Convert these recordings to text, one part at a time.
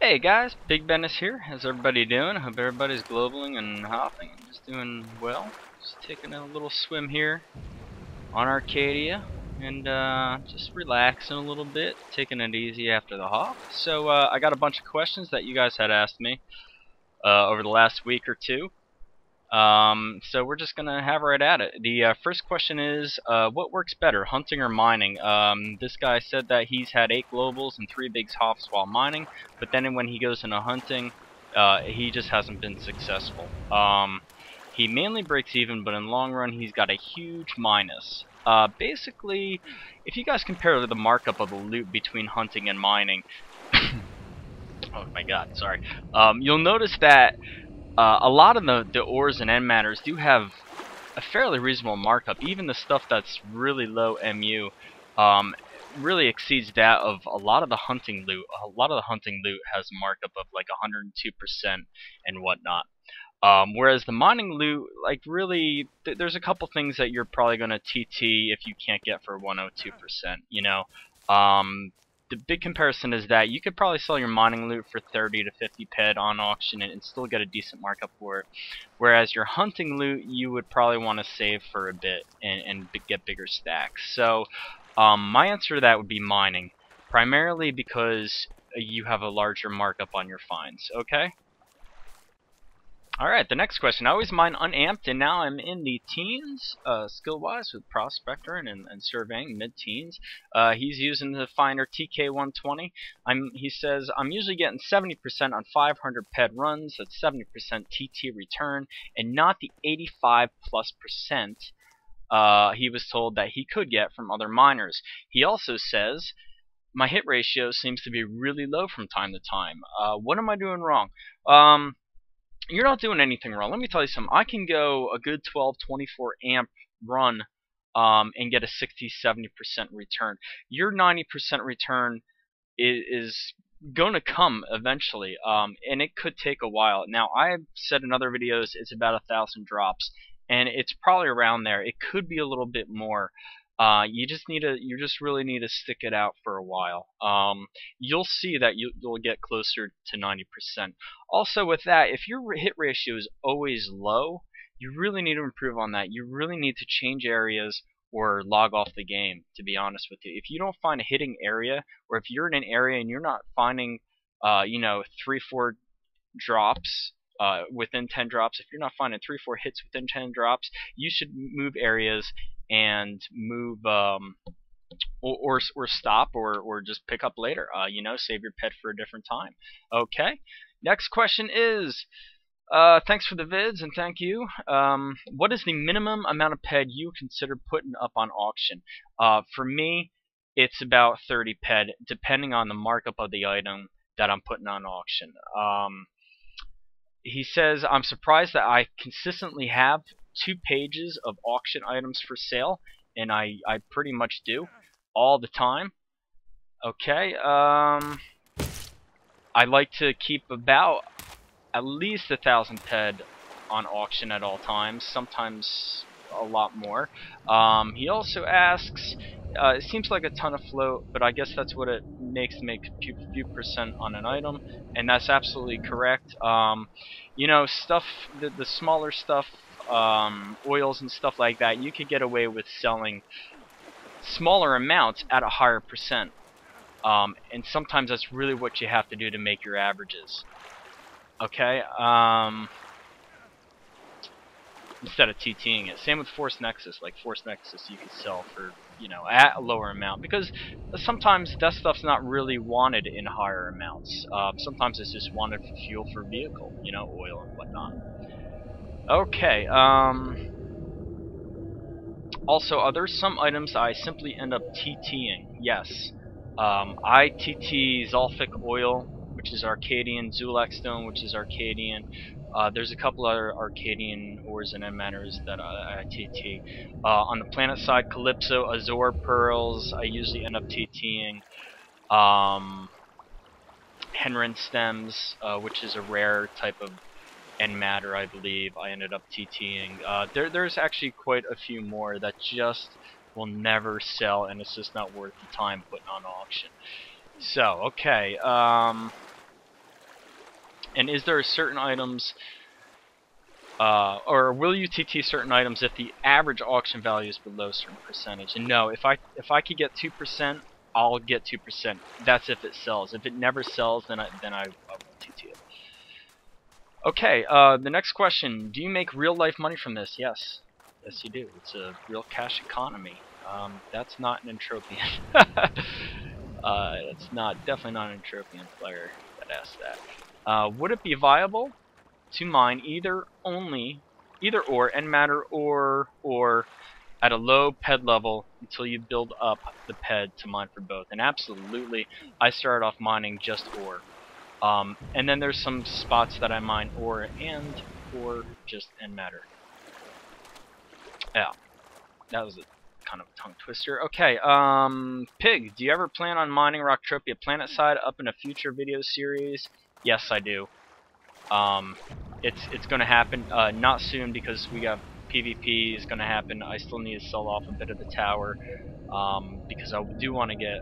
Hey guys, PigBenis here. How's everybody doing? I hope everybody's globaling and hopping and just doing well. Just taking a little swim here on Arcadia and just relaxing a little bit, taking it easy after the hop. So I got a bunch of questions that you guys had asked me over the last week or two. So we're just gonna have right at it. The first question is, what works better, hunting or mining? This guy said that he's had 8 globals and 3 big hops while mining, but then when he goes into hunting, he just hasn't been successful. He mainly breaks even, but in the long run, he's got a huge minus. Basically, if you guys compare the markup of the loot between hunting and mining, oh my god, sorry, you'll notice that a lot of the ores and end matters do have a fairly reasonable markup. Even the stuff that's really low MU really exceeds that of a lot of the hunting loot. A lot of the hunting loot has a markup of like 102% and whatnot. Whereas the mining loot, like really, there's a couple things that you're probably going to TT if you can't get for 102%, you know. The big comparison is that you could probably sell your mining loot for 30 to 50 ped on auction and still get a decent markup for it. Whereas your hunting loot, you would probably want to save for a bit and get bigger stacks. So my answer to that would be mining, primarily because you have a larger markup on your finds. Okay. Alright, the next question. I always mine unamped, and now I'm in the teens, skill-wise, with Prospector and surveying, mid-teens. He's using the Finder TK120. He says, I'm usually getting 70% on 500 ped runs, that's 70% TT return, and not the 85+% he was told that he could get from other miners. He also says, my hit ratio seems to be really low from time to time. What am I doing wrong? You're not doing anything wrong. Let me tell you something. I can go a good 12, 24 amp run and get a 60, 70% return. Your 90% return is going to come eventually, and it could take a while. Now, I've said in other videos it's about 1,000 drops, and it's probably around there. It could be a little bit more. You just really need to stick it out for a while. You'll see that you'll get closer to 90%. Also, with that, if your hit ratio is always low, you really need to improve on that. You really need to change areas or log off the game, to be honest with you. If you don't find a hitting area, or if you're in an area and you're not finding, 3-4 drops within 10 drops, if you're not finding 3-4 hits within 10 drops, you should move areas and move or stop or just pick up later. Save your pet for a different time. Okay. Next question is, thanks for the vids and thank you. What is the minimum amount of ped you consider putting up on auction? For me, it's about 30 ped, depending on the markup of the item that I'm putting on auction. He says, I'm surprised that I consistently have 2 pages of auction items for sale, and I pretty much do all the time. Okay, I like to keep about at least 1,000 ped on auction at all times, sometimes a lot more. He also asks, it seems like a ton of float, but I guess that's what it makes to make a few percent on an item, and that's absolutely correct. Stuff, the smaller stuff, oils and stuff like that, you could get away with selling smaller amounts at a higher percent. And sometimes that's really what you have to do to make your averages. Okay, instead of TTing it. Same with Force Nexus. Like Force Nexus you can sell for, at a lower amount, because sometimes that stuff's not really wanted in higher amounts. Sometimes it's just wanted for fuel for vehicle, oil and whatnot. Okay, also, are there some items I simply end up TTing? Yes. I TT Zolfic Oil, which is Arcadian, Zulak Stone, which is Arcadian. There's a couple other Arcadian ores and end matters that I TT. On the planet side, Calypso, Azor Pearls, I usually end up TTing. Henrin Stems, which is a rare type of end matter, I believe, I ended up TTing. There's actually quite a few more that just will never sell, and it's just not worth the time putting on auction. So, okay, And is there certain items, or will you TT certain items if the average auction value is below a certain percentage? And no, if I could get 2%, I'll get 2%. That's if it sells. If it never sells, then I won't TT it. Okay, the next question: do you make real life money from this? Yes, yes you do. It's a real cash economy. That's not an Entropian. That's definitely not an Entropian player that asked that. Would it be viable to mine either or end matter or at a low ped level until you build up the ped to mine for both? And absolutely, I started off mining just ore. And then there's some spots that I mine ore and or just end matter. Yeah, that was a kind of tongue twister. Okay, Pig, do you ever plan on mining Rocktropia Planetside up in a future video series? Yes, I do. It's going to happen not soon because we got PvP is going to happen. I still need to sell off a bit of the tower because I do want to get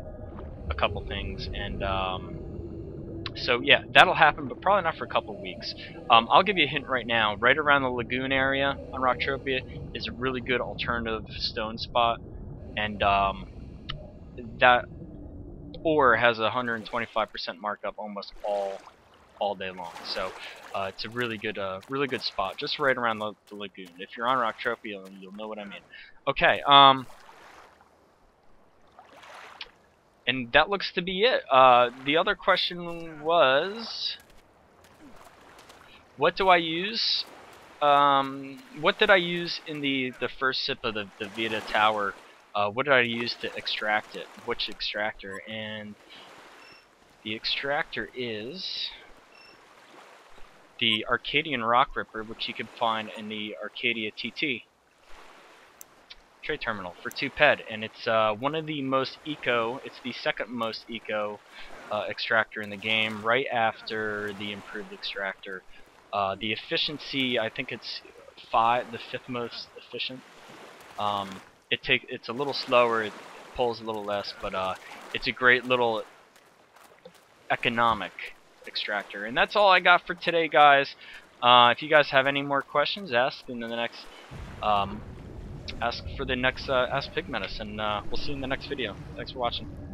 a couple things, and so yeah, that'll happen, but probably not for a couple weeks. I'll give you a hint right now. Right around the lagoon area on Rocktropia is a really good alternative stone spot, and that ore has a 125% markup almost all day long. So it's a really good spot, just right around the lagoon. If you're on Rocktropia, you'll know what I mean. Okay, and that looks to be it. The other question was, what do I use? What did I use in the first sip of the Vita Tower? What did I use to extract it? Which extractor? And the extractor is the Arcadian Rock Ripper, which you can find in the Arcadia TT trade terminal for 2 ped, and it's one of the most eco. It's the second most eco extractor in the game, right after the improved extractor. The efficiency, I think it's the 5th most efficient. It's a little slower, it pulls a little less, but it's a great little economic extractor. And that's all I got for today, guys. If you guys have any more questions, ask in the next ask for the next Ask PigBenis, and we'll see you in the next video. Thanks for watching.